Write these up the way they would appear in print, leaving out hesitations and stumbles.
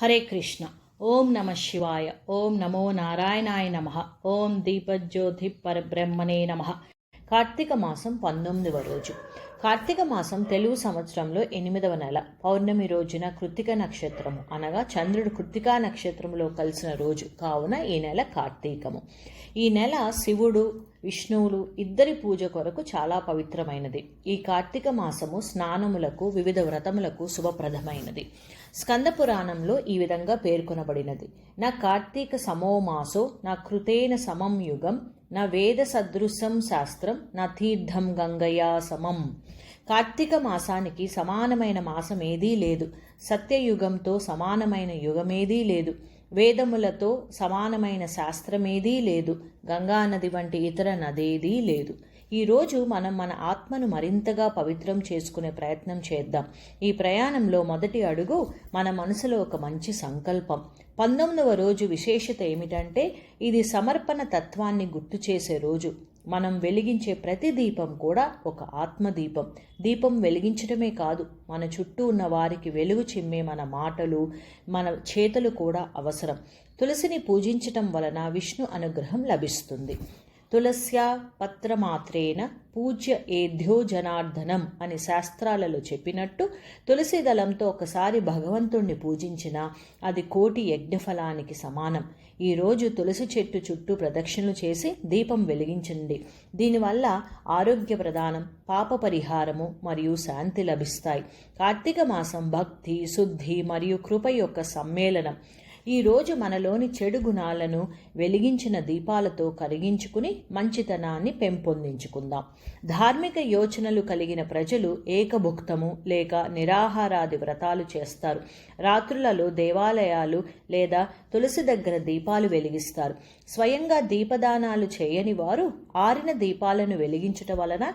హరే కృష్ణ. ఓం నమ శివాయ. ఓం నమో నారాయణాయ నమ. ఓం దీపజ్యోతి పరబ్రహ్మణే నమ. కార్తీక మాసం 19వ రోజు. కార్తీక మాసం తెలుగు సంవత్సరంలో 8వ నెల పౌర్ణమి రోజున కృత్తిక నక్షత్రము అనగా చంద్రుడు కృత్తికా నక్షత్రంలో కలిసిన రోజు కావున ఈ నెల కార్తీకము. ఈ నెల శివుడు విష్ణువులు ఇద్దరి పూజ కొరకు చాలా పవిత్రమైనది. ఈ కార్తీక మాసము స్నానములకు వివిధ వ్రతములకు శుభప్రదమైనది. స్కంద పురాణంలో ఈ విధంగా పేర్కొనబడినది: నా కార్తీక సమో మాసో నా కృతేన సమం యుగం నా వేద సదృశం శాస్త్రం నా తీర్థం గంగయా సమం. కార్తీక మాసానికి సమానమైన మాసం ఏదీ లేదు. సత్యయుగంతో సమానమైన యుగమేదీ లేదు. వేదములతో సమానమైన శాస్త్రమేదీ లేదు. గంగానది వంటి ఇతర నదేదీ లేదు. ఈరోజు మనం మన ఆత్మను మరింతగా పవిత్రం చేసుకునే ప్రయత్నం చేద్దాం. ఈ ప్రయాణంలో మొదటి అడుగు మన మనసులో ఒక మంచి సంకల్పం. 19వ రోజు విశేషత ఏమిటంటే ఇది సమర్పణ తత్వాన్ని గుర్తు చేసే రోజు. మనం వెలిగించే ప్రతి దీపం కూడా ఒక ఆత్మదీపం. దీపం వెలిగించడమే కాదు, మన చుట్టూ ఉన్న వారికి వెలుగు చిమ్మే మన మాటలు, మన చేతులు కూడా అవసరం. తులసిని పూజించటం వలన విష్ణు అనుగ్రహం లభిస్తుంది. తులస్యా పత్రమాత్రేన పూజ్య ఏధ్యో జనార్దనం అని శాస్త్రాలలో చెప్పినట్టు తులసి దళంతో ఒకసారి భగవంతుణ్ణి పూజించినా అది కోటి యజ్ఞఫలానికి సమానం. ఈరోజు తులసి చెట్టు చుట్టూ ప్రదక్షిణలు చేసి దీపం వెలిగించండి. దీనివల్ల ఆరోగ్య ప్రదానం, పాప పరిహారము మరియు శాంతి లభిస్తాయి. కార్తీక మాసం భక్తి, శుద్ధి మరియు కృప యొక్క సమ్మేళనం. ఈరోజు మనలోని చెడు గుణాలను వెలిగించిన దీపాలతో కరిగించుకుని మంచితనాన్ని పెంపొందించుకుందాం. ధార్మిక యోచనలు కలిగిన ప్రజలు ఏకభుక్తము లేక నిరాహారాది వ్రతాలు చేస్తారు. రాత్రులలో దేవాలయాలు లేదా తులసి దగ్గర దీపాలు వెలిగిస్తారు. స్వయంగా దీపదానాలు చేయని వారు ఆరిన దీపాలను వెలిగించటం వలన,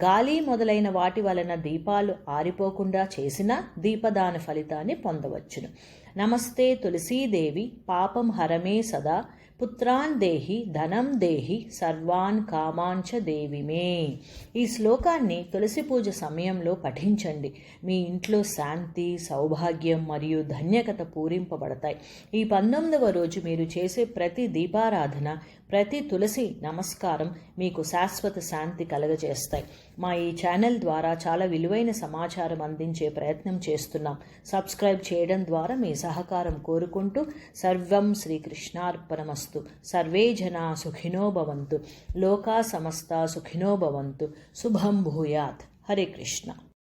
గాలి మొదలైన వాటి వలన దీపాలు ఆరిపోకుండా చేసిన దీపదాన ఫలితాన్ని పొందవచ్చును. నమస్తే తులసీదేవి పాపం హరమే సదా పుత్రాన్ దేహి ధనం దేహి సర్వాన్ కామాంచ దేవిమే. ఈ శ్లోకాన్ని తులసి పూజ సమయంలో పఠించండి. మీ ఇంట్లో శాంతి, సౌభాగ్యం మరియు ధన్యకత పూరింపబడతాయి. ఈ 19వ రోజు మీరు చేసే ప్రతి దీపారాధన, ప్రతి తులసి నమస్కారం మీకు శాశ్వత శాంతి కలగజేస్తాయి. మా ఈ ఛానల్ ద్వారా చాలా విలువైన సమాచారం అందించే ప్రయత్నం చేస్తున్నాం. సబ్స్క్రైబ్ చేయడం ద్వారా మీ సహకారం కోరుకుంటూ సర్వం శ్రీకృష్ణార్పణమస్తు. సర్వే జనా సుఖినో భవంతు. లోకా సమస్తా సుఖినో భవంతు. శుభం భూయాత్. హరే కృష్ణ.